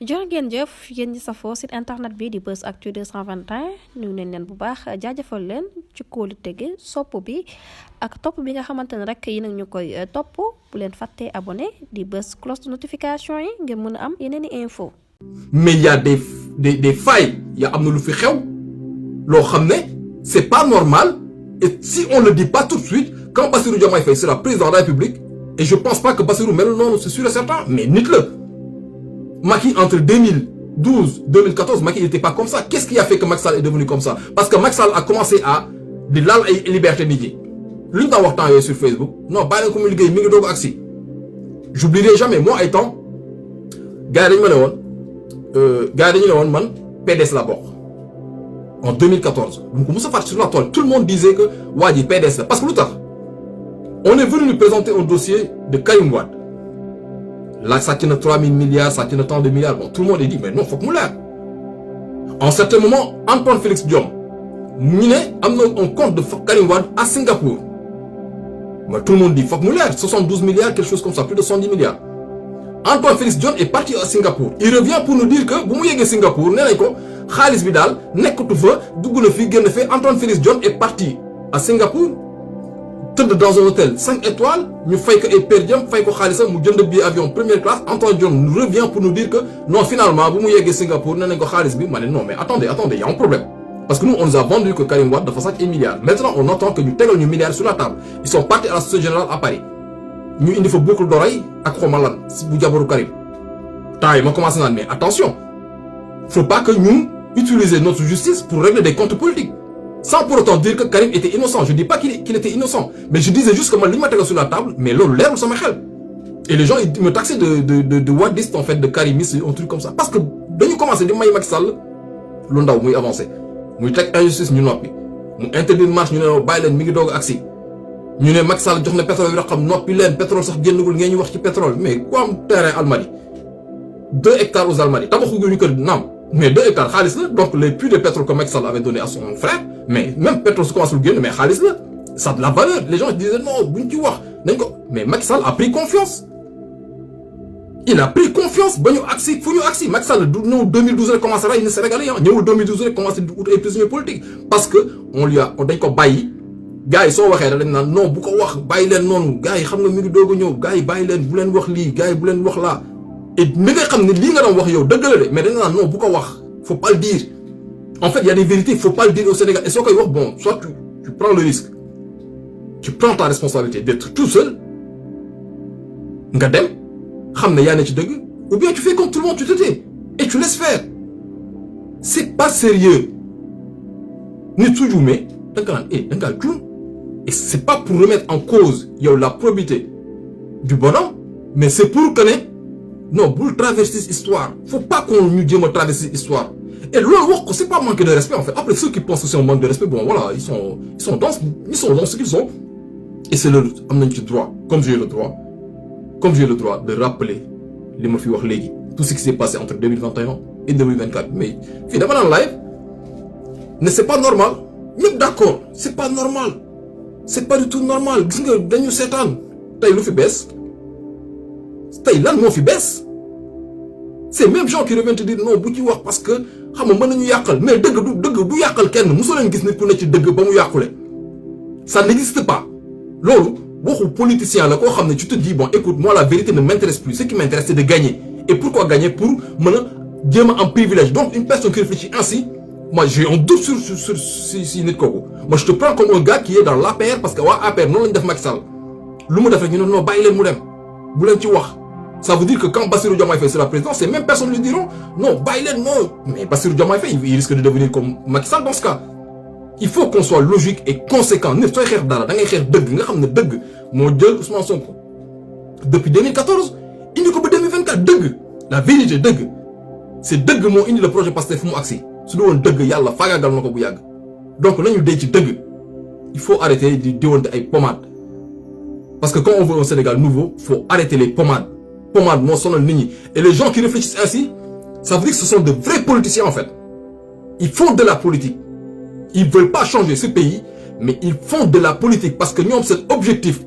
jërë ngeen jëf yéen ñi safoo site internet bi di Buzz Actu 221 nuyu nañ leen bu baax jaajëfal leen ci kóolu tege sopp bi ak topp bi nga xamante ne rek yi nag ñu koy topp bu leen fàttee abonné di bës cloche de notification yi ngeen mën a am yeneen i info. Mais il y a des failles, il y a am na lu fi xew loo xam ne c'est pas normal et si on le dit pas tout de suite quand Bassirou Diomaye Faye sera président de la République et je pense pas que Bassirou mel noonu c'est sûr et certain mais nit la Macky entre 2012 2014 Macky il était pas comme ça. Qu'est-ce qui a fait que Macky Sall est devenu comme ça? Parce que Macky Sall a commencé à di laal ay liberté nit ñi lu ñu daan wax temps yooyu sur Facebook non bàyyi leen ko mu liggéey mi ngi doog agsi. J'oublierai jamais moi ay temps gars yi dañu ma ne woon gars yi dañu ne woon man PDS la bokk en 2014 bu ko mos a fàttali sur la toile tout le monde disait que waa ji PDS la parce que lu tax on est venu nous présenter un dossier de Karim Wade. Là, ça tient 3000 milliards, ça tient tant de milliards. Bon, tout le monde est dit, mais non, faut que nous l'air. En certain moment, Antoine Félix Diome, nous avons un compte de Karim Wade à Singapour. Mais tout le monde dit, faut que nous l'air. 72 milliards, quelque chose comme ça, plus de 110 milliards. Antoine Félix Diome est parti à Singapour. Il revient pour nous dire que, si vous êtes à Singapour, vous avez Khalis Bidal, Antoine Félix Diome est parti à Singapour. Dans un hôtel 5 étoiles, nous faisons que les perdiens, faisons que Khalissa, nous donnons billet avion première classe. Antoine Diome nous revient pour nous dire que non, finalement, vous êtes à Singapour, nous avons Khalis. Non, mais attendez, il y a un problème. Parce que nous, on nous a vendu que Karim Wade de façon 1 milliard. Maintenant, on entend que nous avons 1 milliard sur la table. Ils sont partis à la Société Générale à Paris. Nous, il faut beaucoup d'oreilles à Kromalan, si vous dites Karim. Ils m'ont commencé à dire, mais attention, il ne faut pas que nous utilisions notre justice pour régler des comptes politiques. Sans pour autant dire que Karim était innocent. Je ne dis pas qu'il était innocent. Mais je disais juste que moi, l'image sur la table, mais là, l'air, ça m'échelle. Et les gens, ils me taxaient de wadiste, en fait, de karimiste, un truc comme ça. Parce que, dès nous commençons à dire, Macky Sall, l'onda, où avancé. Nous avons injustice, nous n'avons pas. Nous interdit de marche, nous avons Biden, nous avons accès. Nous avons Macky Sall, nous avons pétrole, nous avons pétrole, nous avons pétrole. Mais quoi, terrain Almadi? 2 hectares aux Almadi. D'abord, non. Mais 2 hectares, Khalis là, donc les puits de pétrole que Macky Sall avait donné à son frère, mais même pétrole se commence à le gagner, mais Khalis là, ça a de la valeur. Les gens disaient non, mais Macky Sall a pris confiance. Il a pris confiance. Macky Sall, nous, 2012, il commence à se régaler. Nous, 2012, il commence à être prisonnier politique. Parce que, on lui a, on a bailli. Gars, ils sont non, beaucoup wax, bailli len non, gars, ils xam nga mi ngi dogu ñew, gars, bailli len, bu len wax li, gars, bu len wax la. Et mais nga xam ne lii nga doon wax yow dëgg la de mais dañ naan non bu ko wax faut pas le dire. En fait il y a des vérités, faut pas le dire au Sénégal et soo koy wax bon soit tu prends le risque, tu prends ta responsabilité d'être tout seul nga dem xam ne yaa ne ci dëgg ou bien tu fais comme tout le monde, tu te tais et tu laisses faire. C'est pas sérieux. Nit su juumee da nga naan da ngaa juum et c'est pas pour remettre en cause yow la probité du bonhomme mais c'est pour que non, pour traverser cette histoire, faut pas qu'on nous dise traverser cette histoire. Et l'autre, c'est pas manquer de respect en fait. Après ceux qui pensent que c'est un manque de respect, bon voilà, ils sont dans ce qu'ils sont. Et c'est leur droit, comme j'ai le droit de rappeler les mots tout ce qui s'est passé entre 2021 et 2024. Mais finalement en live, mais c'est pas normal. Même d'accord, c'est pas normal. C'est pas du tout normal. Gis nga dañu sétane. Tay lu fi bess. Tay lan moo fi bees ces mêmes gens qui reviennent te dire non bu ci wax parce que xam nga mën nañu yàqal mais dëgg du yàqal kenn mosoo leen gis nit ku ne ci dëgg ba mu yàqule ça n'existe pas. Loolu waxu politicien la koo xam ne tu te dis bon écoute moi la vérité ne m'intéresse plus, ce qui m'intéresse c'est de gagner. Et pourquoi gagner? Pour mën a jéem a am privilège. Donc une personne qui réfléchit ainsi, moi j'ai un doute sur si nit kooku. Moi je te prends comme un gars qui est dans l'APR parce que waa APR noonu lañu def Macky Sall lu mu def rek ñu ne non bàyyi leen mu dem bu leen ci wax. Ça veut dire que quand Bassirou Diomaye Faye sera président, ces mêmes personnes lui diront non, Biden, non. Mais Bassirou Diomaye Faye, il risque de devenir comme Macky Sall dans ce cas. Il faut qu'on soit logique et conséquent. Ne soyez pas dans depuis 2014, il n'y a que 2024. La vérité, c'est mon indi le projet Pastef mon accès. Si nous avons yalla fagagal nako bu yag. Donc lañu dé ci deug. Il faut arrêter de dire des pommades. Parce que quand on veut un Sénégal nouveau, il faut arrêter les pommades. Pommade, mon son et les gens qui réfléchissent ainsi, ça veut dire que ce sont de vrais politiciens en fait. Ils font de la politique. Ils veulent pas changer ce pays, mais ils font de la politique parce que nous avons cet objectif.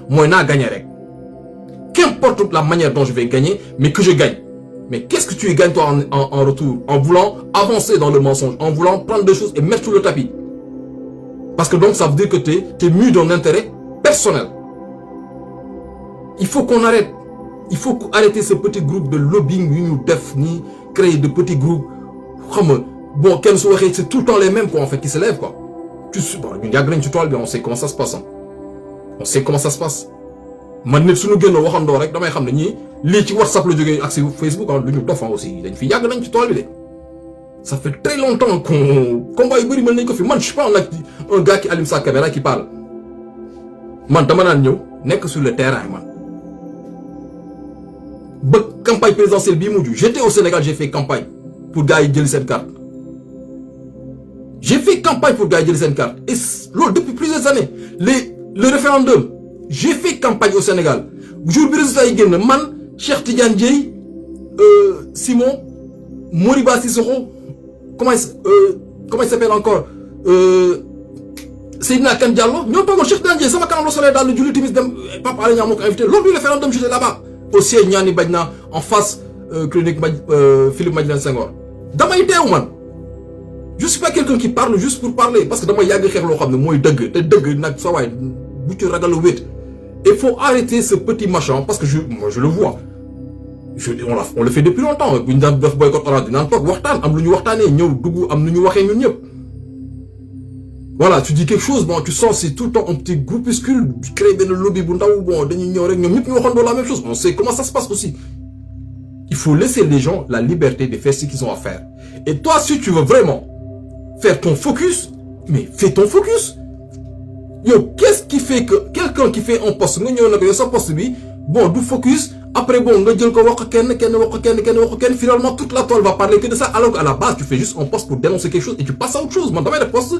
Moi, gagner. Qu'importe la manière dont je vais gagner, mais que je gagne. Mais qu'est-ce que tu y gagnes toi en retour? En voulant avancer dans le mensonge, en voulant prendre des choses et mettre sur le tapis. Parce que donc ça veut dire que tu es mû d'un intérêt personnel. Il faut qu'on arrête. Il faut arrêter ce petit groupe de lobbying, nous ni créer de petits groupes. Bon, c'est tout le temps les mêmes quoi, en fait, qui se lèvent quoi. On sait comment ça se passe. Hein. On sait comment ça se passe. Man si nous génnoo waxandoo rek damay xam ne ñii lii ci WhatsApp la jógee ak si Facebook ah lu ñu dof aussi dañ fi yàgg nañ ci tool bi de. Ça fait très longtemps qu'on combat yu bëri mel nañ ko fi man je suis pas un gars qui allume sa caméra qui parle. Man dama naan ñëw nekk sur le terrain man. Ba campagne présidentielle bii mujj j'étais au Sénégal j'ai fait campagne pour gars yi jëli seen carte. J'ai fait campagne pour gars yi jëli seen carte et loolu depuis plusieurs années le référendum. J'ai fait campagne au Sénégal. Jour bi résultat yi génn man Cheikh Tidiane Dièye Simon Moriba Sissoko comment il s'appelle encore Seydina Kane Diallo ñoo toogoon Cheikh Tidiane Dièye sama kanam la solee daal di julli timis dem Papa Alé Niang moo ko invité lors du référendum j'étais là-bas au siège Niani Badjna en face clinique Philippe Madeleine Senghor damay teew man je suis pas quelqu'un qui parle juste pour parler parce que damay yàgg xeex loo xam ne mooy dëgg te dëgg nag sa waay bu ci ragal a wéet. Il faut arrêter ce petit machin parce que moi je le vois. On le fait depuis longtemps. Bu ñu daan def boycott orange dinaan toog waxtaan am lu ñu waxtaanee ñëw dugg am nu ñu waxee ñun ñëpp. Voilà, tu dis quelque chose, bon, tu sens c'est tout le temps un petit groupuscule, tu crées benn lobby bu ndaw bon dañuy ñëw rek ñoom ñëpp ñu waxandoo la même chose. On sait comment ça se passe aussi. Il faut laisser les gens la liberté de faire ce qu'ils ont à faire. Et toi, si tu veux vraiment faire ton focus, mais fais ton focus. Yo, qu'est-ce qui fait que quelqu'un qui fait un poste, nga ñëw nag yow sa poste bi, bon, du focus, après bon, nga jël ko wax kenn, finalement toute la toile va parler que de ça, alors qu'à la base, tu fais juste un poste pour dénoncer quelque chose et tu passes à autre chose. Moi, damay def poste,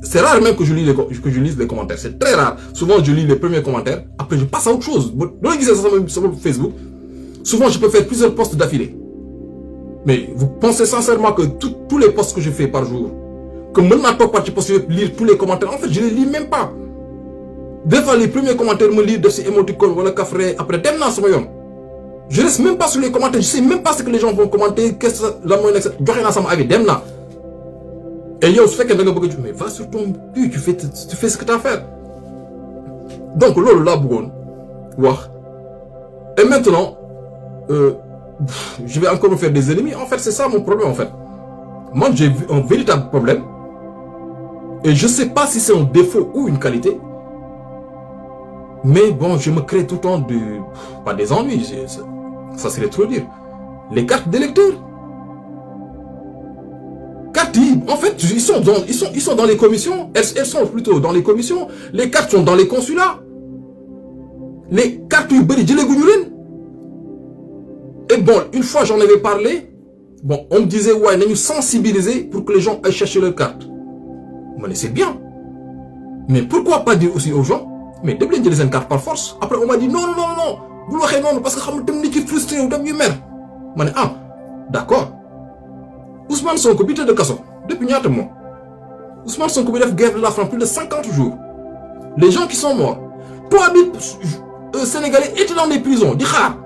c'est rare même que je lise les commentaires, c'est très rare. Souvent, je lis les premiers commentaires, après je passe à autre chose. Dans sur Facebook, souvent je peux faire plusieurs posts d'affilée. Mais vous pensez sincèrement que tous les posts que je fais par jour, que maintenant toi pas tu peux lire tous les commentaires, en fait je les lis même pas. Des fois les premiers commentaires me lisent de ces émoticônes voilà café après dem naa sama yoon. Je reste même pas sur les commentaires, je sais même pas ce que les gens vont commenter, qu'est-ce que la moyenne joxe naa sama avis dem naa. Et yow su fekkee da nga bëgg mais va sur ton but, tu fais ce que tu as à faire. Donc loolu laa bëggoon wax. Et maintenant je vais encore me faire des ennemis. En fait c'est ça mon problème en fait. Moi j'ai vu un véritable problème. Et je sais pas si c'est un défaut ou une qualité. Mais bon, je me crée tout le temps pas des ennuis, ça serait trop dire. Les cartes d'électeurs. Cartes, en fait, ils sont dans les commissions. Elles sont plutôt dans les commissions. Les cartes sont dans les consulats. Les cartes, et bon, une fois j'en avais parlé, bon, on me disait, ouais, nous sensibiliser pour que les gens aillent chercher leurs cartes. Mais c'est bien. Mais pourquoi pas dire aussi aux gens, mais de les une carte par force. Après, on m'a dit, non. Vous l'avez non, parce que je suis frustré ou je suis ah, d'accord. Ousmane Sonko, bité de Kasso, depuis un mois. Ousmane Sonko, il a fait guerre de la France plus de 50 jours. Les gens qui sont morts, 3000 Sénégalais étaient dans les prisons. Di khar,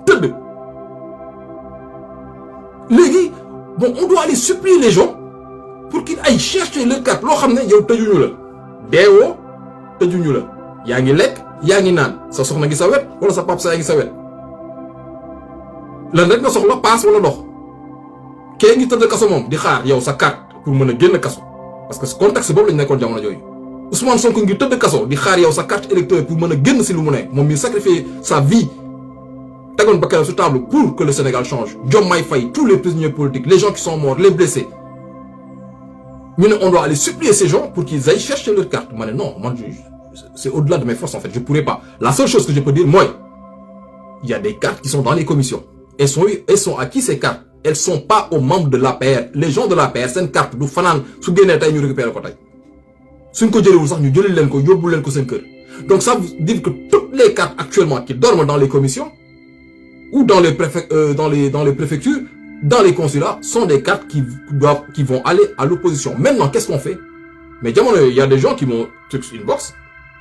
teud. Légui, bon, on doit aller supplier les gens pour qu'ils aillent chercher leur carte. Lo xamné yow tejuñu la. Déwo, tejuñu la. Yaangi lek, yaangi nan. Sa soxna gi sa wet wala sa pap sa yaangi sa wet. Lan rek nga soxla pass wala dox. Kee ngi teud kasso mom di xaar yow sa carte pour mëna génn kasso. Parce que ce contexte bobu lañ nekkon jamono joy. Ousmane Sonko ngi teud kasso di xaar yow sa carte électeur pour mëna génn ci lu mu ne. Mom mi sacrifier sa vie. Tagon bakkan sur table pour que le Sénégal change. Diomaye Faye, tous les prisonniers politiques, les gens qui sont morts, les blessés. Mais on doit aller supplier ces gens pour qu'ils aillent chercher leur carte. Moi, non, moi, c'est au-delà de mes forces en fait. Je pourrais pas. La seule chose que je peux dire, moi, il y a des cartes qui sont dans les commissions. Elles sont à qui ces cartes? Elles sont pas aux membres de l'APR. Les gens de l'APR, c'est une carte du fanan. Su génné tay ñu récupérer ko tay. Suñ ko jëlewul sax ñu jëlil leen ko yobul leen ko seen kër. Donc ça veut dire que toutes les cartes actuellement qui dorment dans les commissions ou dans les préfectures, dans les consulats, sont des cartes qui vont aller à l'opposition. Maintenant, qu'est-ce qu'on fait? Mais il y a des gens qui m'ont une box.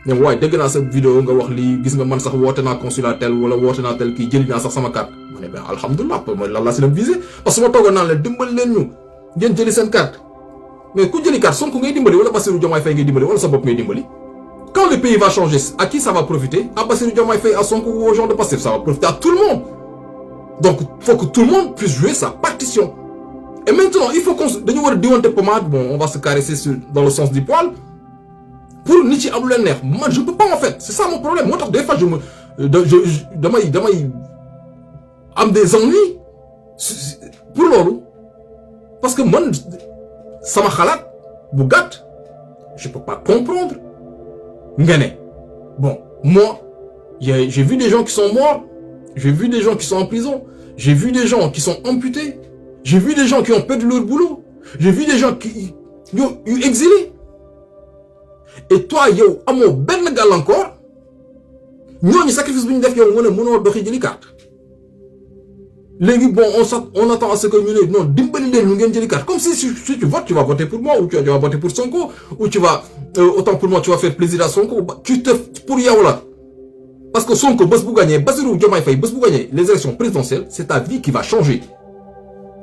ñoom waaye dégg naa sa vidéo nga wax lii gis nga man sax woote naa consulat tel wala woote naa tel kii jëli naa sax sama carte ma ne ben alhamdulilah mooy lan laa si dem visé parce que ma toogoon naan leen dimbali leen ñu ngeen jëli seen carte mais ku jëli carte Sonko ngay dimbali wala Bassirou Diomaye Faye ngay dimbali wala sa bopp ngay dimbali. Quand le pays va changer, à qui ça va profiter? À Bassirou Diomaye Faye, à Sonko ou aux gens de Pastef? Ça va profiter à tout le monde. Donc, il faut que tout le monde puisse jouer sa partition. Et maintenant, il faut qu'on se... Bon, on va se caresser dans le sens du poil. Pour Nietzsche Aboulener, moi, je ne peux pas en fait. C'est ça mon problème. Moi, des fois, am des ennuis. Pour l'eau. Parce que moi, ça m'a khalat, bougat. Je ne peux pas comprendre. Ngane. Bon, moi, j'ai vu des gens qui sont morts, j'ai vu des gens qui sont en prison, j'ai vu des gens qui sont amputés, j'ai vu des gens qui ont perdu leur boulot, j'ai vu des gens qui ont eu exilés. Et toi, yo, à mon ben gal encore, nous, on sacrifice une def yo, on a doxi jëli carte. Légui, bon, on attend à ce que nous, non, dimbali len ñu ngeen jëli carte. Comme si tu votes, tu vas voter pour moi, ou tu vas voter pour Sonko, ou tu vas, autant pour moi, tu vas faire plaisir à Sonko, pour Yaoula. Parce que Sonko, bés bu gagné, Bassirou Diomaye Faye, bés bu gagné les élections présidentielles, c'est ta vie qui va changer.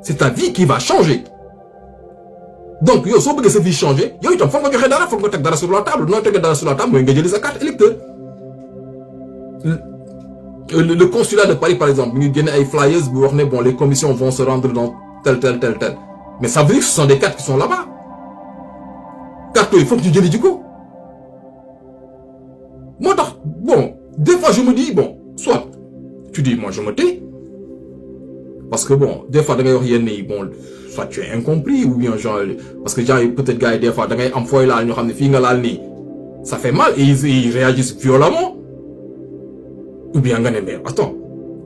C'est ta vie qui va changer. Donc, yo, so bëgg sa vie changer, yo itam, faut nga joxe dara, faut nga teg dara sur la table. Non, teg dara sur la table, mooy nga jëli sa carte électeur. Le consulat de Paris, par exemple, il y a des flyers, bon, les commissions vont se rendre dans tel. Mais ça veut dire que ce sont des cartes qui sont là-bas. Cartes, il faut que tu dises du coup. Moi, bon, des fois je me dis, bon, soit tu dis, moi je me tais. Parce que bon, des fois, bon, soit tu es incompris, ou bien genre, parce que genre, peut-être, gars, des fois, ça fait mal et ils réagissent violemment. Ou bien, mais attends,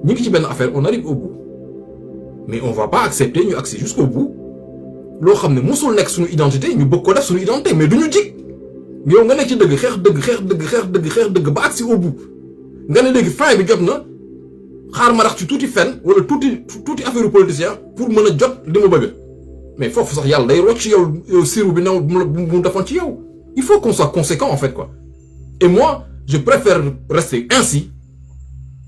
on arrive au bout. Mais on va pas accepter, nous accéder jusqu'au bout. Lo xamné musul nek suñu identité, ñu bëgg ko def suñu identité, mais duñu jik. Yow nga nek ci dëgg xex dëgg ba accès au bout. Nga né légui fin bi jot na xaar ma rax ci touti fen wala touti affaire politicien pour mëna jot li ma bëgg. Mais fofu sax yalla day rocc yow siru bi naw bu defon ci yow. Il faut qu'on soit conséquent en fait quoi. Et moi, je préfère rester ainsi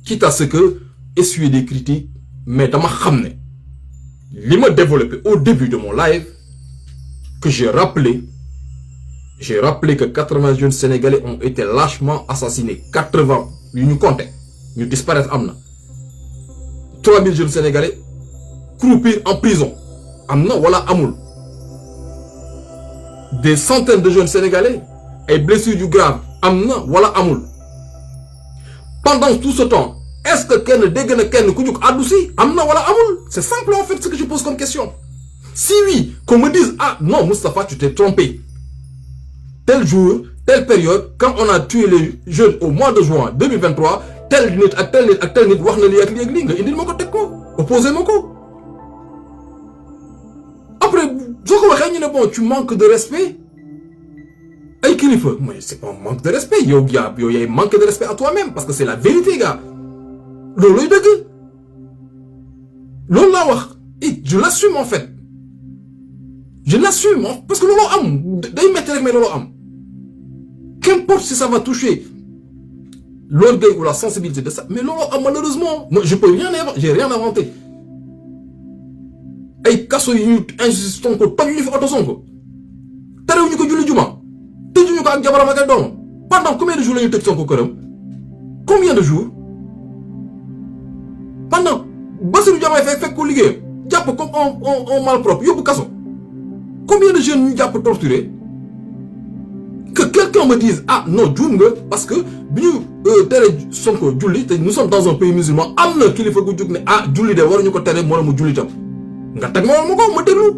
quitte à ce que essuyer des critiques, mais dans ma xamné li ma développé au début de mon live que j'ai rappelé que 80 jeunes sénégalais ont été lâchement assassinés. 80, nous comptons, nous disparaissent amna. 3000 jeunes sénégalais croupir en prison. Amna wala amoul. Des centaines de jeunes sénégalais et blessures du grave. Amna wala amoul. Pendant tout ce temps, est-ce que Ken Degene Ken Koujouk adouci? Amna wala amoul? C'est simple en fait ce que je pose comme question. Si oui, qu'on me dise, ah non, Moustapha, tu t'es trompé. Tel jour, telle période, quand on a tué les jeunes au mois de juin 2023, tel nit, wax na li ak li nga indil mako tek ko, opposé mako. Après, soko waxé ñu né bon, tu manques de respect. Ay kilifa, mais c'est pas un manque de respect, yo y a manque de respect à toi-même parce que c'est la vérité gars. Loloy deug. Lolo la wax, et je l'assume en fait. Je l'assume parce que lolo am, day metti rek mais lolo am. Qu'importe si ça va toucher l'orgueil ou la sensibilité de ça, mais lolo am malheureusement, moi je peux rien, j'ai rien inventé. Ay kasso yu insistant ko tañu ñu fi auto Sonko. Téréw ñu ko julli juma. Tëjuñu ko ak jabaram ak doom. Pendant combien de jours la ñu tëj Sonko këram? Combien de jours? Pendant Bassirou Diomaye Faye fekk ko liggéey jàpp comme on malpropre yóbbu kaso. Combien de jeunes ñu jàpp torturés? Que quelqu'un me dise ah non juum nga parce que bi ñu tere Sonko julli te nous sommes dans un pays musulman am na kilifa gu jóg ne ah julli de waruñu ko tere moo mu julli tam nga teg ma ko ma déglu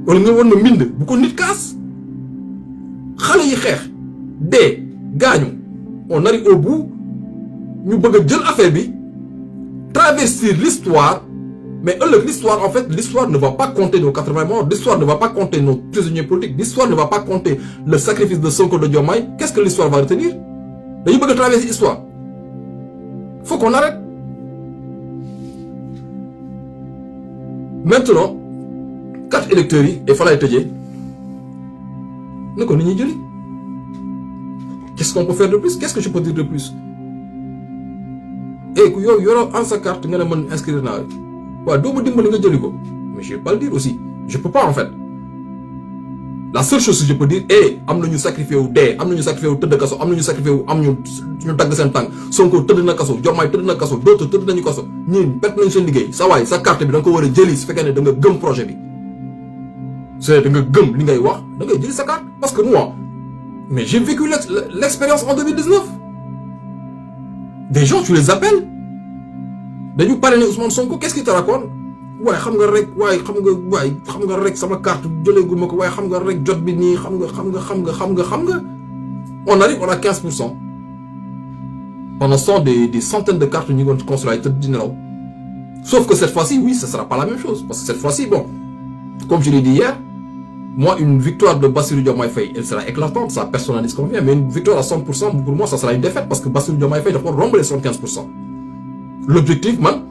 wala nga woon ma mbind bu ko nit kaas xale yi xeex dee gaañu on arrive au bout ñu bëgg a jël affaire bi traverser l'histoire. Mais l'histoire, en fait, l'histoire ne va pas compter nos 80 morts, l'histoire ne va pas compter nos prisonniers politiques, l'histoire ne va pas compter le sacrifice de Sonko de Diomaye. Qu'est-ce que l'histoire va retenir? Il faut traverser l'histoire. Faut qu'on arrête. Maintenant, 4 électeurs, il fallait être dit. Nous connaissons. qu'est-ce qu'on peut faire de plus? Qu'est-ce que je peux dire de plus? Et ku yow yoroo en sa carte nga ne man inscrire naa waaw doo ma dimbali nga jëli ko mais je vais pas le dire aussi je peux pas en fait. La seule chose que je peux dire am nañu sacrifié wu dee am nañu sacrifié wu tëdd kaso am nañu sacrifié wu am ñu dagg seen tànk Sonko tëdd na kaso Diomaye tëdd na kaso d'autres tëdd nañu kaso ñii perte nañu seen liggéey sa waay sa carte bi da nga ko war a jëli su fekkee ne da nga gëm projet bi c'est da nga gëm li ngay wax da ngay jëli sa carte parce que moi mais j'ai vécu l'expérience en 2019 des gens tu les appelles dañu parrainé Ousmane Sonko qu'est-ce qu'il te raconte waaye xam nga rek sama carte jëleegu ma ko waaye xam nga rek jot bi nii xam nga on arrive on a 15%. Pendant ce temps des centaines de cartes ñu ngi consulat yi tëdd di nelaw sauf que cette fois-ci oui ce sera pas la même chose parce que cette fois-ci bon comme je l'ai dit hier moi une victoire de Bassirou Diomaye Faye elle sera éclatante ça personne n'en disconvient mais une victoire à 100% pour moi ça sera une défaite parce que Bassirou Diomaye Faye dafa romb les 75%. L'objectif man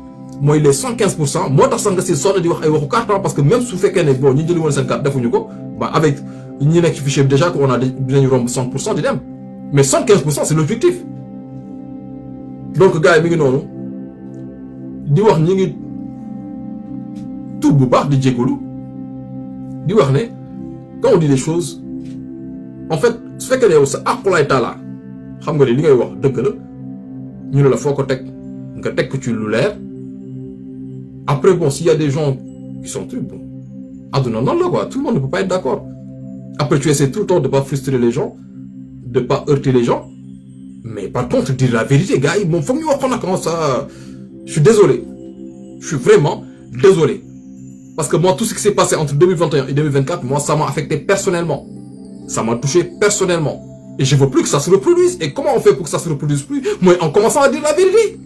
mooy les 75% moo tax sax nga si sonn di wax ay waxu carte parce que même su fekkee ne bon ñu jëli woon seen carte defuñu ko ba avec ñi nekk ci fichier bi déjà qu'on a dinañu romb 100% di dem mais 75% c'est l'objectif. Donc gars yi mi ngi noonu di wax ñi ngi tout bu baax di jégalu di wax ne quand on dit des choses en fait su fekkee ne yow sa aqulaay taala xam nga ne li ngay wax dëgg la ñu ne la foo ko teg nga teg ko ci lu leer. Après, bon, s'il y a des gens qui sont trucs, bon, aduna non là quoi, tout le monde ne peut pas être d'accord. Après, tu essaies tout le temps de ne pas frustrer les gens, de ne pas heurter les gens, mais par contre, dire la vérité, gars, bon, faut mieux qu'on commence à... Je suis désolé. Je suis vraiment désolé. Parce que moi, tout ce qui s'est passé entre 2021 et 2024, moi, ça m'a affecté personnellement. Ça m'a touché personnellement. Et je veux plus que ça se reproduise. Et comment on fait pour que ça se reproduise plus? Moi, en commençant à dire la vérité.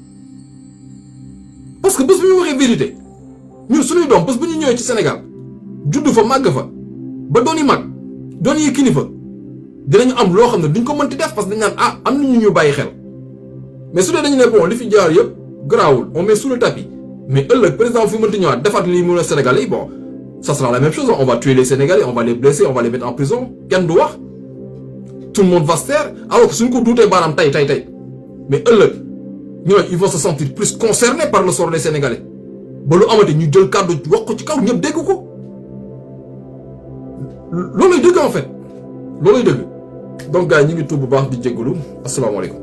Parce que bés bu ñu waxee vérité ñun suñuy doom bés bu ñu ñëwee ci Sénégal judd fa màgg fa ba dooni mag dooni kilifa dinañu am loo xam ne duñ ko mënti def parce que dañ naan am na ñu bàyyi xel mais su dee dañu ne bon li fi jaar yëpp garaawul on met sous le tapis mais ëllëg président fi mënti ñëwaat defaat lii mu ne Sénégalais yi bon ça sera la même chose on va tuer les Sénégalais on va les blesser on va les mettre en prison kenn du wax tout le monde va se taire alors que suñ ko duutee baaraam tey mais ëllëg ñooñu ils vont se sentir plus concernés par le sort des Sénégalais ba lu amati ñu jël kàddu wax ko ci kaw ñëpp dégg ko loolay dëgg en fait loolay dëgg donc gars yi ñu ngi tuub bu baax di jégalu asalaamaaleykum.